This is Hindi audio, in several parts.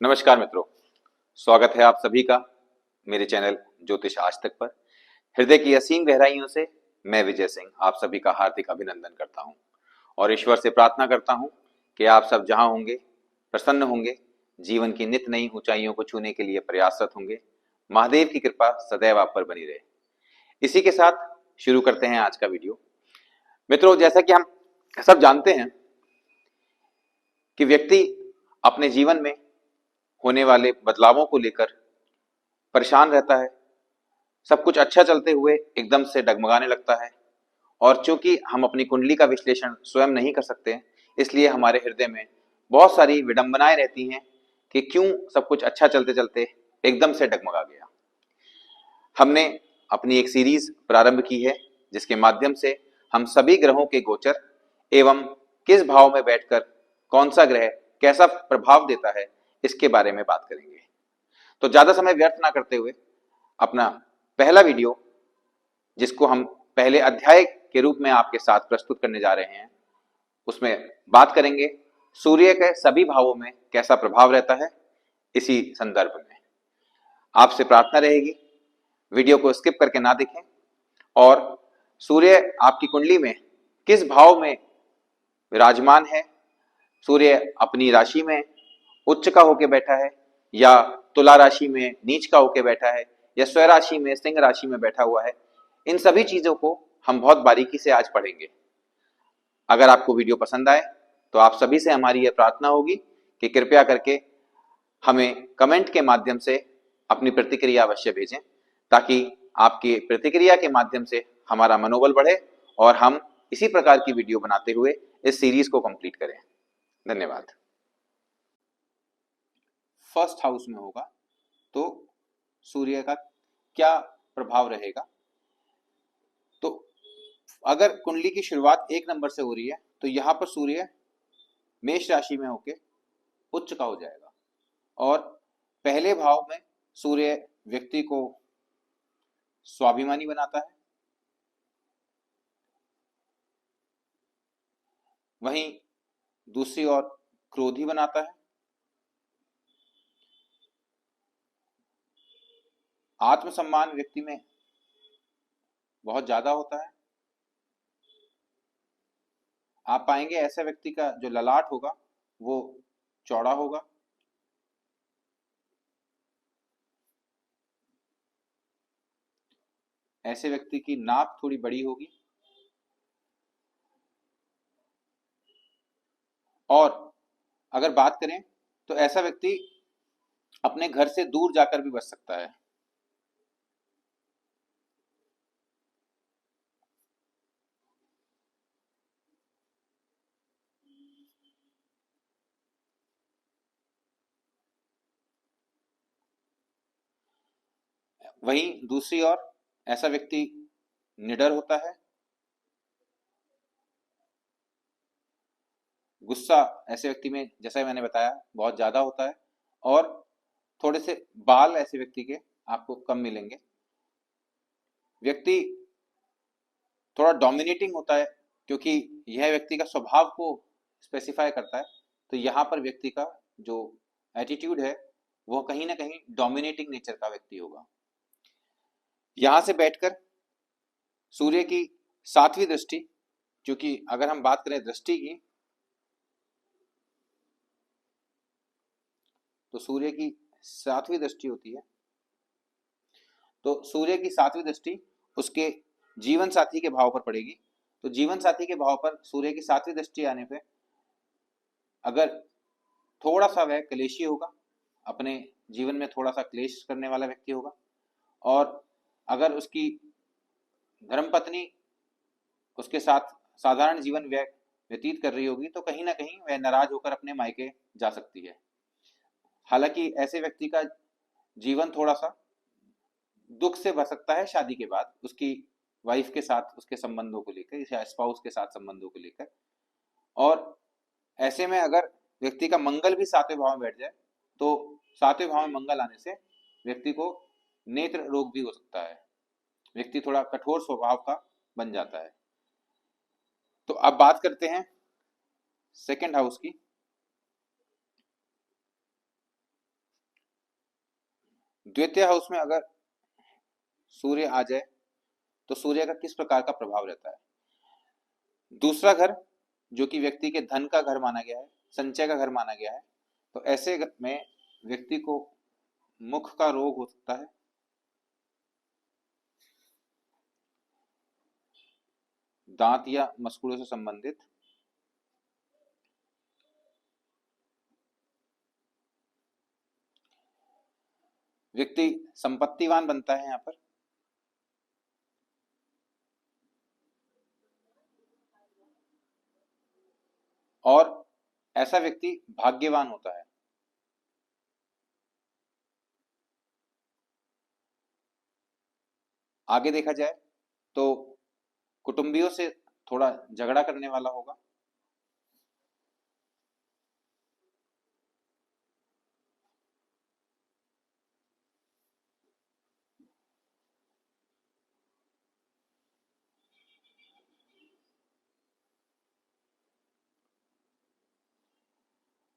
नमस्कार मित्रों, स्वागत है आप सभी का मेरे चैनल ज्योतिष आज तक पर। हृदय की असीम गहराइयों से मैं विजय सिंह आप सभी का हार्दिक अभिनंदन करता हूं और ईश्वर से प्रार्थना करता हूं कि आप सब जहां होंगे प्रसन्न होंगे, जीवन की नित नई ऊंचाइयों को छूने के लिए प्रयासरत होंगे। महादेव की कृपा सदैव आप पर बनी रहे। इसी के साथ शुरू करते हैं आज का वीडियो। मित्रों, जैसा कि हम सब जानते हैं कि व्यक्ति अपने जीवन में होने वाले बदलावों को लेकर परेशान रहता है। सब कुछ अच्छा चलते हुए एकदम से डगमगाने लगता है और चूंकि हम अपनी कुंडली का विश्लेषण स्वयं नहीं कर सकते, इसलिए हमारे हृदय में बहुत सारी विडंबनाएं रहती हैं कि क्यों सब कुछ अच्छा चलते चलते एकदम से डगमगा गया। हमने अपनी एक सीरीज प्रारंभ की है जिसके माध्यम से हम सभी ग्रहों के गोचर एवं किस भाव में बैठकर कौन सा ग्रह कैसा प्रभाव देता है इसके बारे में बात करेंगे। तो ज्यादा समय व्यर्थ ना करते हुए अपना पहला वीडियो, जिसको हम पहले अध्याय के रूप में आपके साथ प्रस्तुत करने जा रहे हैं, उसमें बात करेंगे सूर्य के सभी भावों में कैसा प्रभाव रहता है। इसी संदर्भ में आपसे प्रार्थना रहेगी वीडियो को स्किप करके ना देखें और सूर्य आपकी कुंडली में किस भाव में विराजमान है, सूर्य अपनी राशि में उच्च का होकर बैठा है या तुला राशि में नीच का होकर बैठा है या स्व राशि में सिंह राशि में बैठा हुआ है, इन सभी चीजों को हम बहुत बारीकी से आज पढ़ेंगे। अगर आपको वीडियो पसंद आए तो आप सभी से हमारी यह प्रार्थना होगी कि कृपया करके हमें कमेंट के माध्यम से अपनी प्रतिक्रिया अवश्य भेजें, ताकि आपकी प्रतिक्रिया के माध्यम से हमारा मनोबल बढ़े और हम इसी प्रकार की वीडियो बनाते हुए इस सीरीज को कंप्लीट करें। धन्यवाद। फर्स्ट हाउस में होगा तो सूर्य का क्या प्रभाव रहेगा। तो अगर कुंडली की शुरुआत 1 नंबर से हो रही है तो यहां पर सूर्य मेष राशि में होके उच्च का हो जाएगा और पहले भाव में सूर्य व्यक्ति को स्वाभिमानी बनाता है, वहीं दूसरी ओर क्रोधी बनाता है, आत्मसम्मान व्यक्ति में बहुत ज्यादा होता है। आप पाएंगे ऐसे व्यक्ति का जो ललाट होगा वो चौड़ा होगा, ऐसे व्यक्ति की नाक थोड़ी बड़ी होगी और अगर बात करें तो ऐसा व्यक्ति अपने घर से दूर जाकर भी बच सकता है। वहीं दूसरी ओर ऐसा व्यक्ति निडर होता है, गुस्सा ऐसे व्यक्ति में जैसा मैंने बताया बहुत ज्यादा होता है और थोड़े से बाल ऐसे व्यक्ति के आपको कम मिलेंगे। व्यक्ति थोड़ा डोमिनेटिंग होता है क्योंकि यह व्यक्ति का स्वभाव को स्पेसिफाई करता है। तो यहाँ पर व्यक्ति का जो एटीट्यूड है वह कहीं ना कहीं डोमिनेटिंग नेचर का व्यक्ति होगा। यहां से बैठकर सूर्य की 7वीं दृष्टि, क्योंकि अगर हम बात करें दृष्टि की तो सूर्य की 7वीं दृष्टि होती है, तो सूर्य की 7वीं दृष्टि उसके जीवन साथी के भाव पर पड़ेगी। तो जीवन साथी के भाव पर सूर्य की 7वीं दृष्टि आने पे अगर थोड़ा सा वह क्लेशी होगा, अपने जीवन में थोड़ा सा क्लेश करने वाला व्यक्ति होगा और अगर उसकी धर्मपत्नी उसके साथ साधारण जीवन व्यतीत कर रही होगी तो कहीं ना कहीं वह नाराज होकर अपने मायके जा सकती है। हालांकि ऐसे व्यक्ति का जीवन थोड़ा सा दुख से भर सकता है शादी के बाद, उसकी वाइफ के साथ उसके संबंधों को लेकर या स्पाउस के साथ संबंधों को लेकर। और ऐसे में अगर व्यक्ति का मंगल भी 7वें भाव में बैठ जाए तो 7वें भाव में मंगल आने से व्यक्ति को नेत्र रोग भी हो सकता है, व्यक्ति थोड़ा कठोर स्वभाव का बन जाता है। तो अब बात करते हैं सेकंड हाउस की। द्वितीय हाउस में अगर सूर्य आ जाए तो सूर्य का किस प्रकार का प्रभाव रहता है। दूसरा घर जो कि व्यक्ति के धन का घर माना गया है, संचय का घर माना गया है, तो ऐसे में व्यक्ति को मुख का रोग हो सकता है, दांत या मस्कुड़ों से संबंधित, व्यक्ति संपत्तिवान बनता है यहाँ पर, और ऐसा व्यक्ति भाग्यवान होता है। आगे देखा जाए तो कुटुंबियों से थोड़ा झगड़ा करने वाला होगा,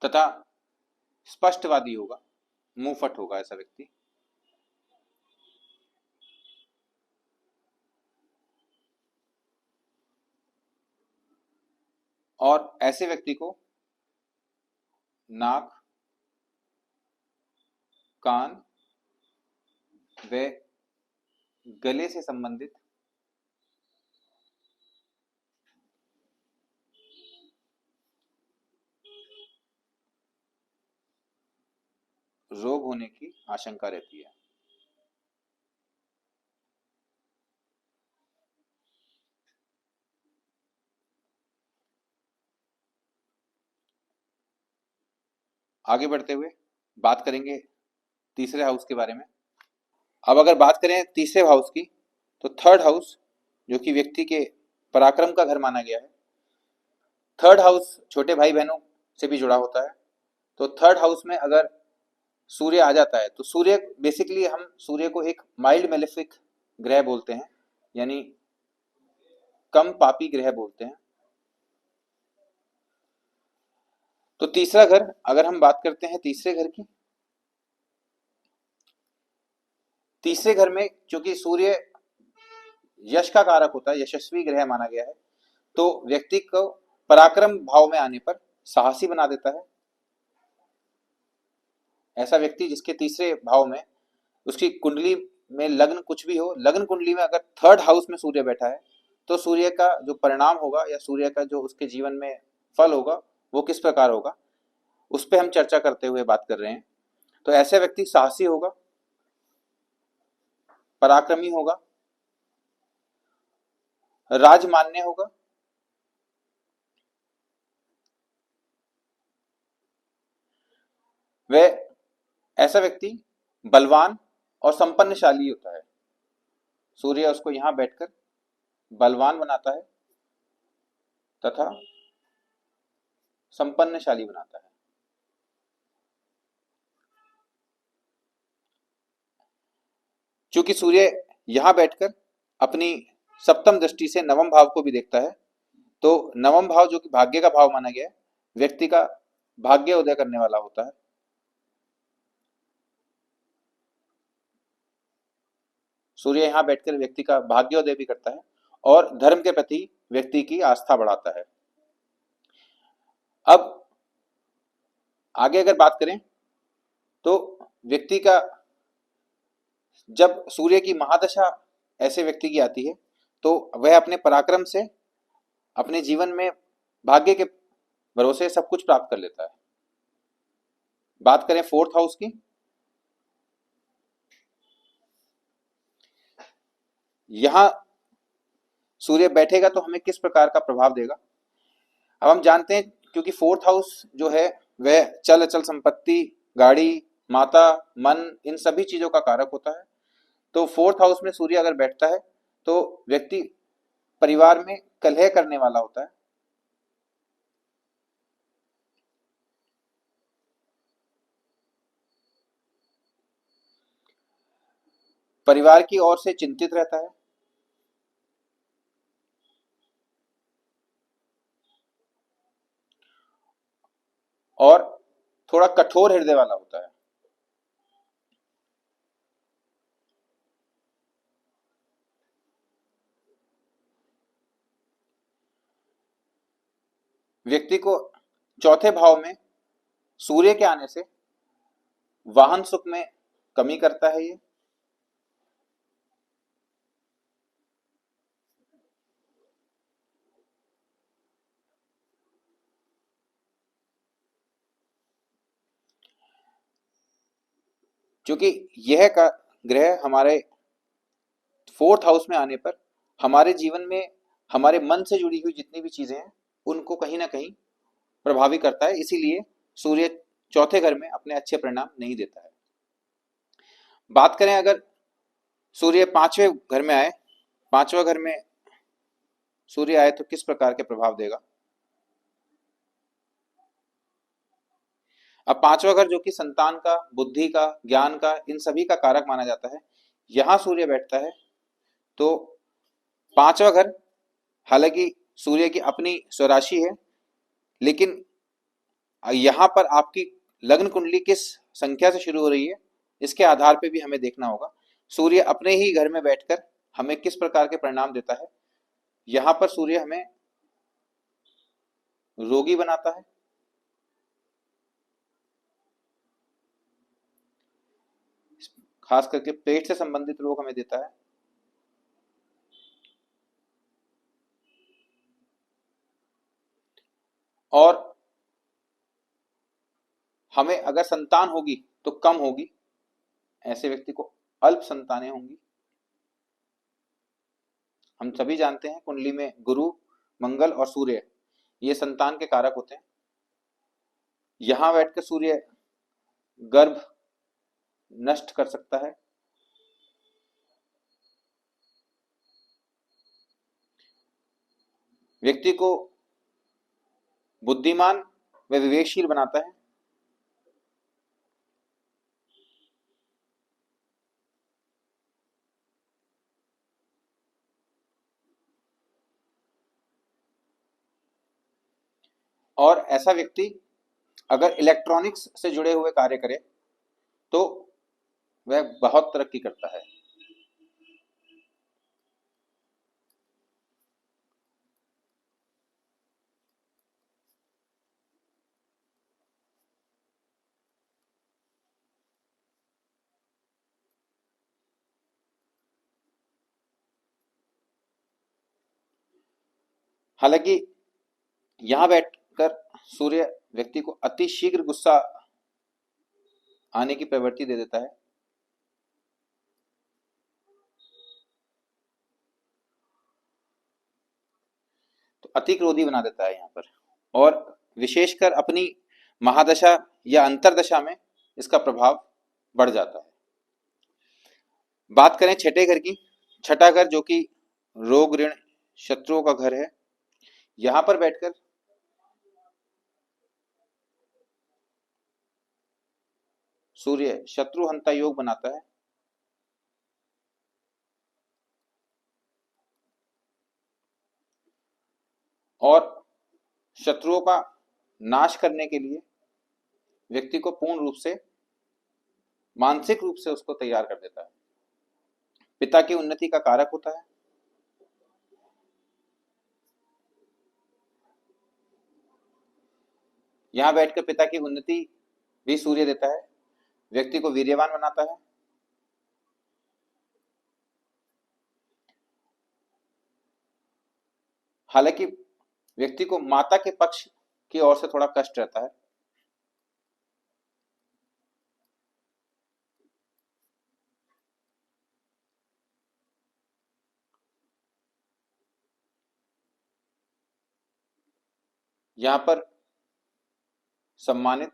तथा स्पष्टवादी होगा, मुंहफट होगा ऐसा व्यक्ति। और ऐसे व्यक्ति को नाक, कान व गले से संबंधित रोग होने की आशंका रहती है। आगे बढ़ते हुए बात करेंगे तीसरे हाउस के बारे में। अब अगर बात करें तीसरे हाउस की, तो थर्ड हाउस जो कि व्यक्ति के पराक्रम का घर माना गया है। थर्ड हाउस छोटे भाई बहनों से भी जुड़ा होता है। तो थर्ड हाउस में अगर सूर्य आ जाता है तो सूर्य बेसिकली, हम सूर्य को एक माइल्ड मेलेफिक ग्रह बोलते हैं, यानी कम पापी ग्रह बोलते हैं। तो तीसरा घर, अगर हम बात करते हैं तीसरे घर की, तीसरे घर में क्योंकि सूर्य यश का कारक होता है, यशस्वी ग्रह माना गया है, तो व्यक्ति को पराक्रम भाव में आने पर साहसी बना देता है। ऐसा व्यक्ति जिसके तीसरे भाव में, उसकी कुंडली में लग्न कुछ भी हो, लग्न कुंडली में अगर थर्ड हाउस में सूर्य बैठा है, तो सूर्य का जो परिणाम होगा या सूर्य का जो उसके जीवन में फल होगा वो किस प्रकार होगा, उस पर हम चर्चा करते हुए बात कर रहे हैं। तो ऐसा व्यक्ति साहसी होगा, पराक्रमी होगा, राजमान्य होगा, वह ऐसा व्यक्ति बलवान और संपन्नशाली होता है। सूर्य उसको यहां बैठकर बलवान बनाता है तथा संपन्नशाली बनाता है। क्योंकि सूर्य यहां बैठकर अपनी सप्तम दृष्टि से नवम भाव को भी देखता है, तो नवम भाव जो कि भाग्य का भाव माना गया है, व्यक्ति का भाग्य उदय करने वाला होता है। सूर्य यहां बैठकर व्यक्ति का भाग्योदय भी करता है और धर्म के प्रति व्यक्ति की आस्था बढ़ाता है। अब आगे अगर बात करें तो व्यक्ति का, जब सूर्य की महादशा ऐसे व्यक्ति की आती है तो वह अपने पराक्रम से अपने जीवन में भाग्य के भरोसे सब कुछ प्राप्त कर लेता है। बात करें फोर्थ हाउस की, यहां सूर्य बैठेगा तो हमें किस प्रकार का प्रभाव देगा। अब हम जानते हैं, क्योंकि फोर्थ हाउस जो है वह चल अचल संपत्ति, गाड़ी, माता, मन, इन सभी चीजों का कारक होता है। तो फोर्थ हाउस में सूर्य अगर बैठता है तो व्यक्ति परिवार में कलह करने वाला होता है, परिवार की ओर से चिंतित रहता है, और थोड़ा कठोर हृदय वाला होता है। व्यक्ति को चौथे भाव में सूर्य के आने से वाहन सुख में कमी करता है ये। क्योंकि यह का ग्रह हमारे फोर्थ हाउस में आने पर हमारे जीवन में हमारे मन से जुड़ी हुई जितनी भी चीजें हैं उनको कहीं ना कहीं प्रभावित करता है, इसीलिए सूर्य चौथे घर में अपने अच्छे परिणाम नहीं देता है। बात करें अगर सूर्य पांचवें घर में आए, पांचवा घर में सूर्य आए तो किस प्रकार के प्रभाव देगा। अब पांचवा घर जो कि संतान का, बुद्धि का, ज्ञान का, इन सभी का कारक माना जाता है, यहां सूर्य बैठता है तो पांचवा घर हालांकि सूर्य की अपनी स्वराशि है, लेकिन यहां पर आपकी लग्न कुंडली किस संख्या से शुरू हो रही है इसके आधार पे भी हमें देखना होगा। सूर्य अपने ही घर में बैठकर हमें किस प्रकार के परिणाम देता है। यहां पर सूर्य हमें रोगी बनाता है, खास करके पेट से संबंधित रोग हमें देता है, और हमें अगर संतान होगी तो कम होगी, ऐसे व्यक्ति को अल्प संतानें होंगी। हम सभी जानते हैं कुंडली में गुरु, मंगल और सूर्य ये संतान के कारक होते हैं। यहां बैठकर सूर्य गर्भ नष्ट कर सकता है, व्यक्ति को बुद्धिमान व विवेकशील बनाता है, और ऐसा व्यक्ति अगर इलेक्ट्रॉनिक्स से जुड़े हुए कार्य करे तो वह बहुत तरक्की करता है। हालांकि यहां बैठकर सूर्य व्यक्ति को अति शीघ्र गुस्सा आने की प्रवृत्ति दे देता है, तो अति क्रोधी बना देता है यहां पर, और विशेषकर अपनी महादशा या अंतरदशा में इसका प्रभाव बढ़ जाता है। बात करें छठे घर की, छठा घर जो कि रोग, ऋण, शत्रुओं का घर है, यहां पर बैठकर सूर्य शत्रुहंता योग बनाता है, और शत्रुओं का नाश करने के लिए व्यक्ति को पूर्ण रूप से मानसिक रूप से उसको तैयार कर देता है। पिता की उन्नति का कारक होता है, यहां बैठकर पिता की उन्नति भी सूर्य देता है, व्यक्ति को वीर्यवान बनाता है, हालांकि व्यक्ति को माता के पक्ष की ओर से थोड़ा कष्ट रहता है। यहां पर सम्मानित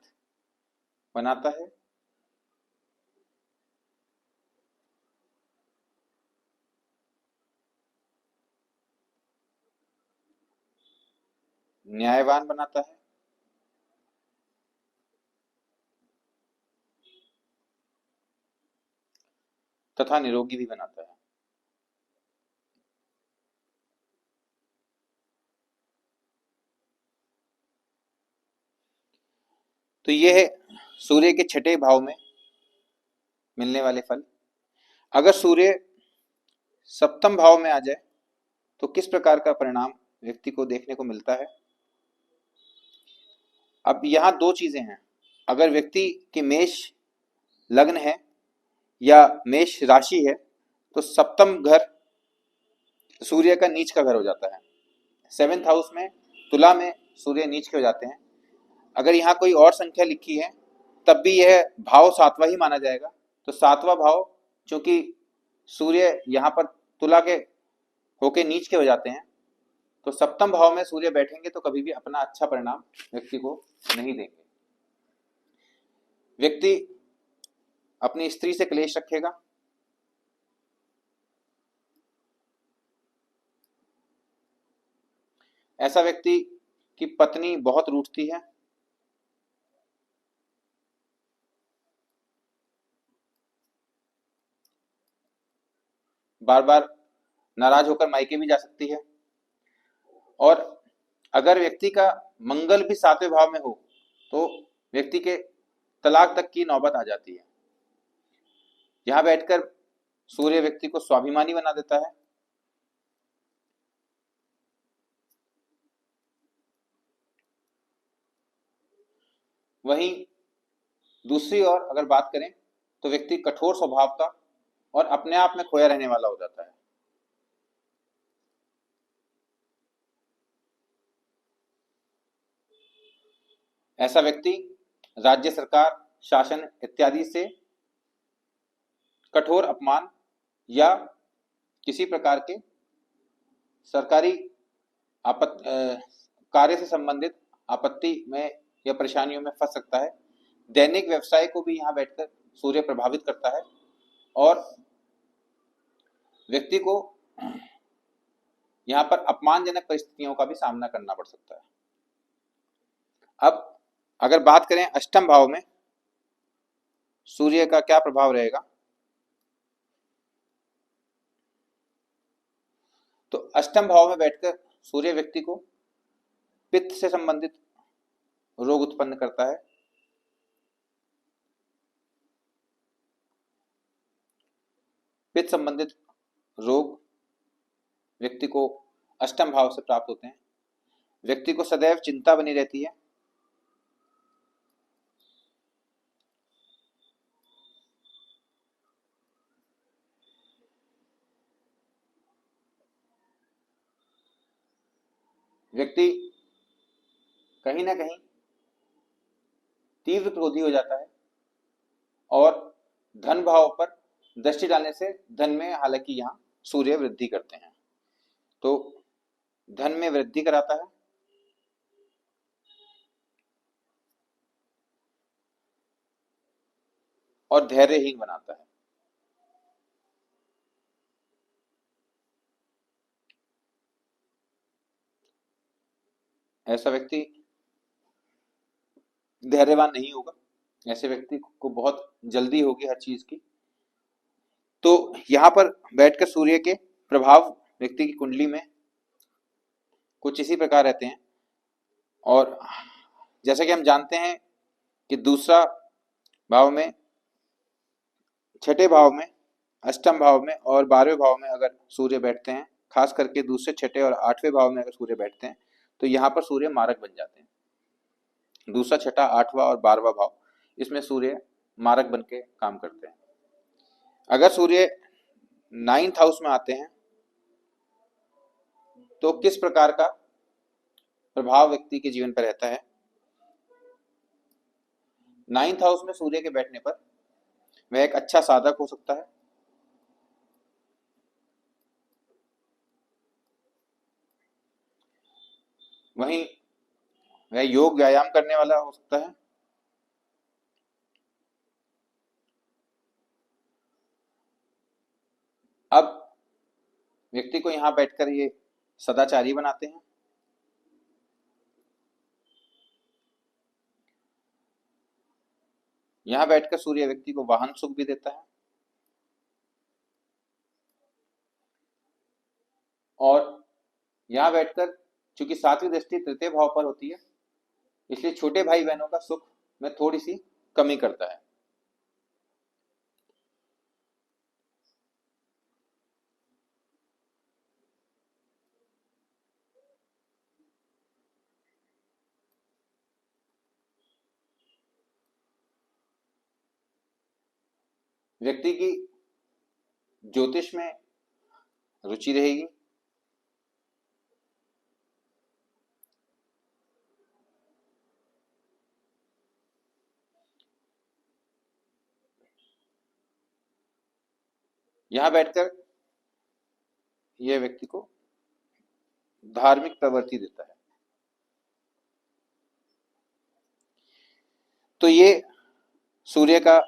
बनाता है, न्यायवान बनाता है, तथा निरोगी भी बनाता है। तो ये है सूर्य के छठे भाव में मिलने वाले फल। अगर सूर्य सप्तम भाव में आ जाए तो किस प्रकार का परिणाम व्यक्ति को देखने को मिलता है। अब यहाँ दो चीजें हैं, अगर व्यक्ति की मेष लग्न है या मेष राशि है तो सप्तम घर सूर्य का नीच का घर हो जाता है। सेवेंथ हाउस में तुला में सूर्य नीच के हो जाते हैं। अगर यहाँ कोई और संख्या लिखी है तब भी यह भाव सातवां ही माना जाएगा। तो सातवां भाव चूंकि सूर्य यहाँ पर तुला के होके नीच के हो जाते हैं, तो सप्तम भाव में सूर्य बैठेंगे तो कभी भी अपना अच्छा परिणाम व्यक्ति को नहीं देंगे। व्यक्ति अपनी स्त्री से क्लेश रखेगा, ऐसा व्यक्ति की पत्नी बहुत रूठती है, बार बार नाराज होकर मायके भी जा सकती है, और अगर व्यक्ति का मंगल भी सातवें भाव में हो तो व्यक्ति के तलाक तक की नौबत आ जाती है। यहां बैठकर सूर्य व्यक्ति को स्वाभिमानी बना देता है। वहीं दूसरी ओर अगर बात करें तो व्यक्ति कठोर स्वभाव का और अपने आप में खोया रहने वाला हो जाता है। ऐसा व्यक्ति राज्य सरकार, शासन इत्यादि से कठोर अपमान या किसी प्रकार के सरकारी कार्य से संबंधित आपत्ति में या परेशानियों में फंस सकता है। दैनिक व्यवसाय को भी यहाँ बैठकर सूर्य प्रभावित करता है और व्यक्ति को यहाँ पर अपमानजनक परिस्थितियों का भी सामना करना पड़ सकता है। अब अगर बात करें अष्टम भाव में सूर्य का क्या प्रभाव रहेगा, तो अष्टम भाव में बैठकर सूर्य व्यक्ति को पित्त से संबंधित रोग उत्पन्न करता है। पित्त संबंधित रोग व्यक्ति को अष्टम भाव से प्राप्त होते हैं। व्यक्ति को सदैव चिंता बनी रहती है। व्यक्ति कहीं ना कहीं तीव्र क्रोधी हो जाता है और धन भाव पर दृष्टि डालने से धन में, हालांकि यहाँ सूर्य वृद्धि करते हैं तो धन में वृद्धि कराता है और धैर्यहीन बनाता है। ऐसा व्यक्ति धैर्यवान नहीं होगा, ऐसे व्यक्ति को बहुत जल्दी होगी हर चीज की। तो यहां पर बैठकर सूर्य के प्रभाव व्यक्ति की कुंडली में कुछ इसी प्रकार रहते हैं। और जैसा कि हम जानते हैं कि दूसरा भाव में, छठे भाव में, अष्टम भाव में और 12वें भाव में अगर सूर्य बैठते हैं, खास करके दूसरे, छठे और 8वें भाव में अगर सूर्य बैठते हैं तो यहाँ पर सूर्य मारक बन जाते हैं। दूसरा, छठा, 8वां और 12वां भाव, इसमें सूर्य मारक बन के काम करते हैं। अगर सूर्य 9th हाउस में आते हैं तो किस प्रकार का प्रभाव व्यक्ति के जीवन पर रहता है। 9th हाउस में सूर्य के बैठने पर वह एक अच्छा साधक हो सकता है, वहीं वह योग व्यायाम करने वाला हो सकता है, अब व्यक्ति को यहां बैठकर ये सदाचारी बनाते हैं। यहां बैठकर सूर्य व्यक्ति को वाहन सुख भी देता है और यहां बैठकर चूंकि 7वीं दृष्टि तृतीय भाव पर होती है, इसलिए छोटे भाई बहनों का सुख में थोड़ी सी कमी करता है। व्यक्ति की ज्योतिष में रुचि रहेगी, यहां बैठकर यह व्यक्ति को धार्मिक प्रवृत्ति देता है। तो ये सूर्य का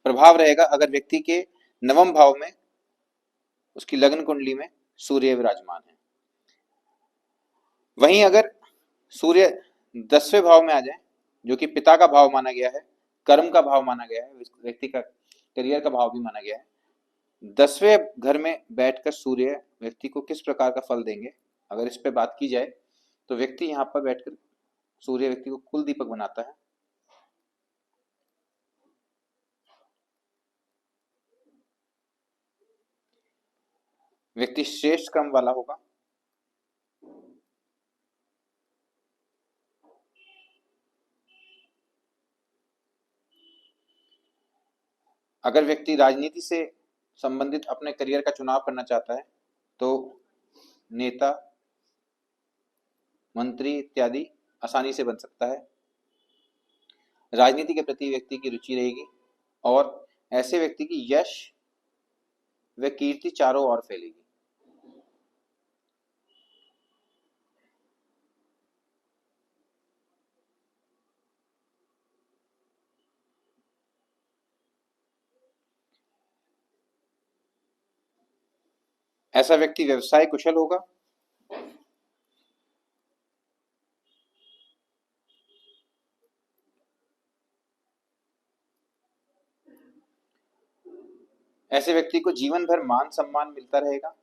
प्रभाव रहेगा अगर व्यक्ति के नवम भाव में, उसकी लग्न कुंडली में सूर्य विराजमान है। वहीं अगर सूर्य 10वें भाव में आ जाए, जो कि पिता का भाव माना गया है, कर्म का भाव माना गया है, व्यक्ति का करियर का भाव भी माना गया है, 10वें घर में बैठकर सूर्य व्यक्ति को किस प्रकार का फल देंगे, अगर इस पे बात की जाए तो व्यक्ति यहाँ पर बैठकर सूर्य व्यक्ति को कुल दीपक बनाता है। व्यक्ति श्रेष्ठ कर्म वाला होगा, अगर व्यक्ति राजनीति से संबंधित अपने करियर का चुनाव करना चाहता है तो नेता, मंत्री इत्यादि आसानी से बन सकता है। राजनीति के प्रति व्यक्ति की रुचि रहेगी और ऐसे व्यक्ति की यश व कीर्ति चारों ओर फैलेगी। ऐसा व्यक्ति व्यवसाय कुशल होगा, ऐसे व्यक्ति को जीवन भर मान सम्मान मिलता रहेगा।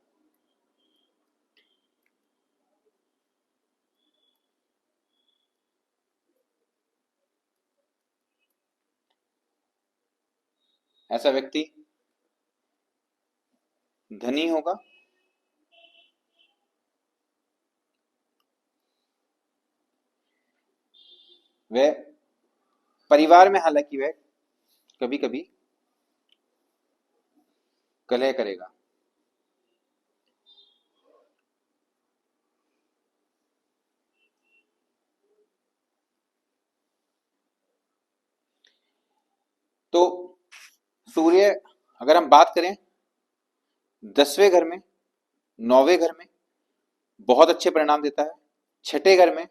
ऐसा व्यक्ति धनी होगा, वह परिवार में हालांकि वह कभी कभी कलह करेगा। तो सूर्य अगर हम बात करें 10वें घर में, 9वें घर में बहुत अच्छे परिणाम देता है, 6ठे घर में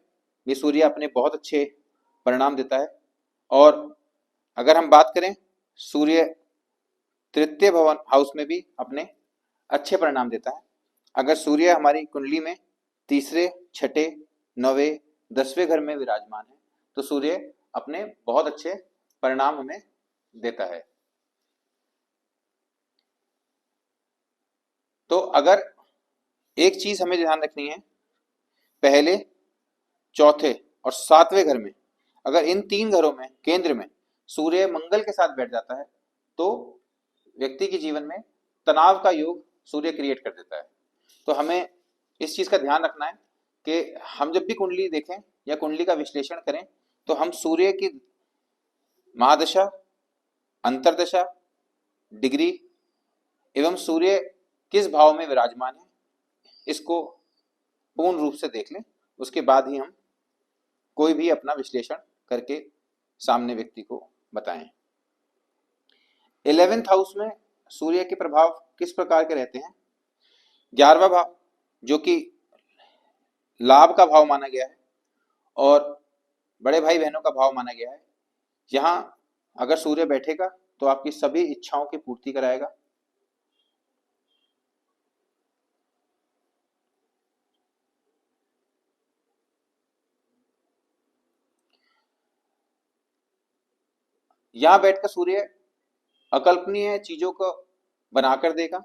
भी सूर्य अपने बहुत अच्छे परिणाम देता है। और अगर हम बात करें सूर्य तृतीय भवन हाउस में भी अपने अच्छे परिणाम देता है। अगर सूर्य हमारी कुंडली में तीसरे, छठे, 9वें, 10वें घर में विराजमान है तो सूर्य अपने बहुत अच्छे परिणाम हमें देता है। तो अगर एक चीज हमें ध्यान रखनी है, पहले, चौथे और 7वें घर में अगर इन 3 घरों में केंद्र में सूर्य मंगल के साथ बैठ जाता है तो व्यक्ति के जीवन में तनाव का योग सूर्य क्रिएट कर देता है। तो हमें इस चीज का ध्यान रखना है कि हम जब भी कुंडली देखें या कुंडली का विश्लेषण करें तो हम सूर्य की महादशा, अंतरदशा, डिग्री एवं सूर्य किस भाव में विराजमान है इसको पूर्ण रूप से देख लें। उसके बाद ही हम कोई भी अपना विश्लेषण करके सामने व्यक्ति को बताएं। 11th हाउस में सूर्य के प्रभाव किस प्रकार के रहते हैं? 11वां भाव जो कि लाभ का भाव माना गया है और बड़े भाई बहनों का भाव माना गया है, यहां अगर सूर्य बैठेगा तो आपकी सभी इच्छाओं की पूर्ति कराएगा। यहां बैठकर सूर्य अकल्पनीय चीजों को बनाकर देगा।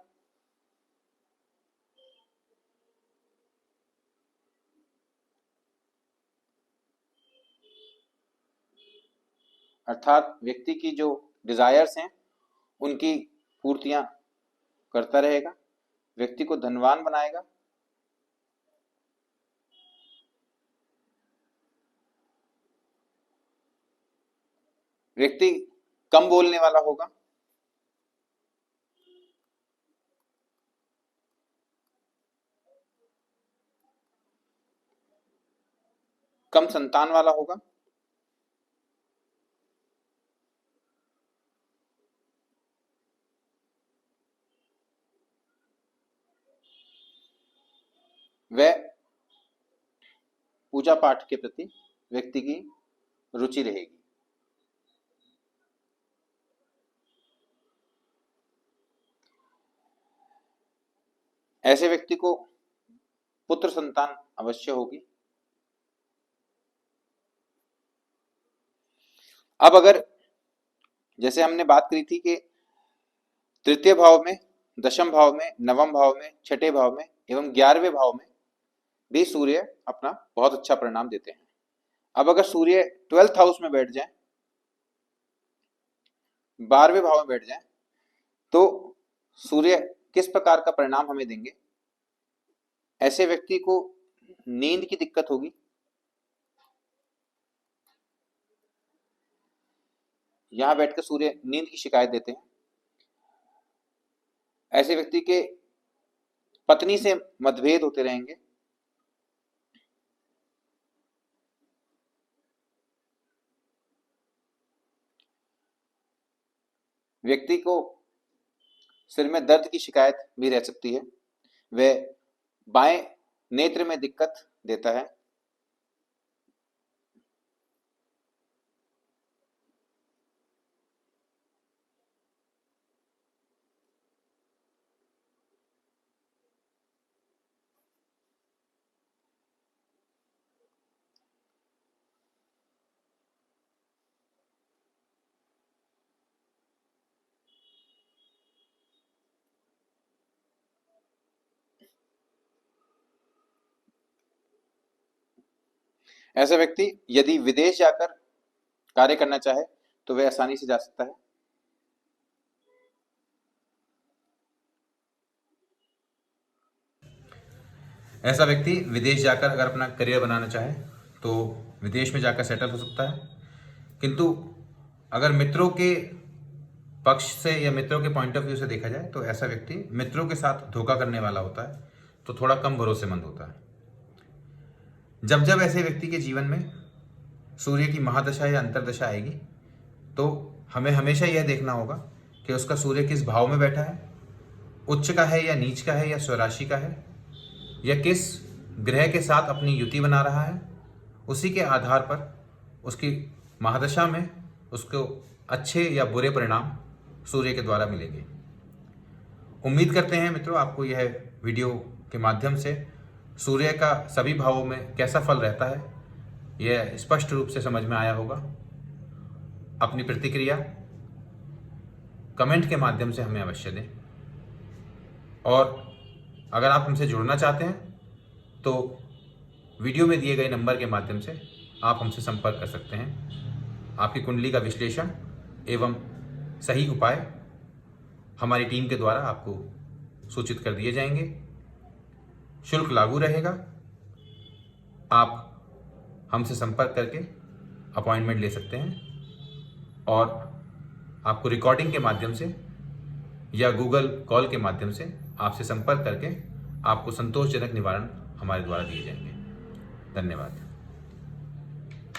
अर्थात व्यक्ति की जो डिजायर्स हैं उनकी पूर्तियां करता रहेगा, व्यक्ति को धनवान बनाएगा। व्यक्ति कम बोलने वाला होगा, कम संतान वाला होगा, वह पूजा पाठ के प्रति व्यक्ति की रुचि रहेगी। ऐसे व्यक्ति को पुत्र संतान अवश्य होगी। अब अगर जैसे हमने बात करी थी कि तृतीय भाव में, दशम भाव में, नवम भाव में, छठे भाव में एवं 11वें भाव में भी सूर्य अपना बहुत अच्छा परिणाम देते हैं। अब अगर सूर्य 12th हाउस में बैठ जाए, 12वें भाव में बैठ जाए, तो सूर्य किस प्रकार का परिणाम हमें देंगे? ऐसे व्यक्ति को नींद की दिक्कत होगी, यहां बैठकर सूर्य नींद की शिकायत देते हैं। ऐसे व्यक्ति के पत्नी से मतभेद होते रहेंगे, व्यक्ति को सिर में दर्द की शिकायत भी रह सकती है, वह बाएं नेत्र में दिक्कत देता है। ऐसा व्यक्ति यदि विदेश जाकर कार्य करना चाहे तो वह आसानी से जा सकता है। ऐसा व्यक्ति विदेश जाकर अगर अपना करियर बनाना चाहे तो विदेश में जाकर सेटल हो सकता है। किंतु अगर मित्रों के पक्ष से या मित्रों के पॉइंट ऑफ व्यू से देखा जाए तो ऐसा व्यक्ति मित्रों के साथ धोखा करने वाला होता है, तो थोड़ा कम भरोसेमंद होता है। जब जब ऐसे व्यक्ति के जीवन में सूर्य की महादशा या अंतरदशा आएगी तो हमें हमेशा यह देखना होगा कि उसका सूर्य किस भाव में बैठा है, उच्च का है या नीच का है या स्वराशि का है, या किस ग्रह के साथ अपनी युति बना रहा है। उसी के आधार पर उसकी महादशा में उसको अच्छे या बुरे परिणाम सूर्य के द्वारा मिलेंगे। उम्मीद करते हैं मित्रों आपको यह वीडियो के माध्यम से सूर्य का सभी भावों में कैसा फल रहता है यह स्पष्ट रूप से समझ में आया होगा। अपनी प्रतिक्रिया कमेंट के माध्यम से हमें अवश्य दें, और अगर आप हमसे जुड़ना चाहते हैं तो वीडियो में दिए गए नंबर के माध्यम से आप हमसे संपर्क कर सकते हैं। आपकी कुंडली का विश्लेषण एवं सही उपाय हमारी टीम के द्वारा आपको सूचित कर दिए जाएंगे। शुल्क लागू रहेगा। आप हमसे संपर्क करके अपॉइंटमेंट ले सकते हैं, और आपको रिकॉर्डिंग के माध्यम से या गूगल कॉल के माध्यम से आपसे संपर्क करके आपको संतोषजनक निवारण हमारे द्वारा दिए जाएंगे। धन्यवाद।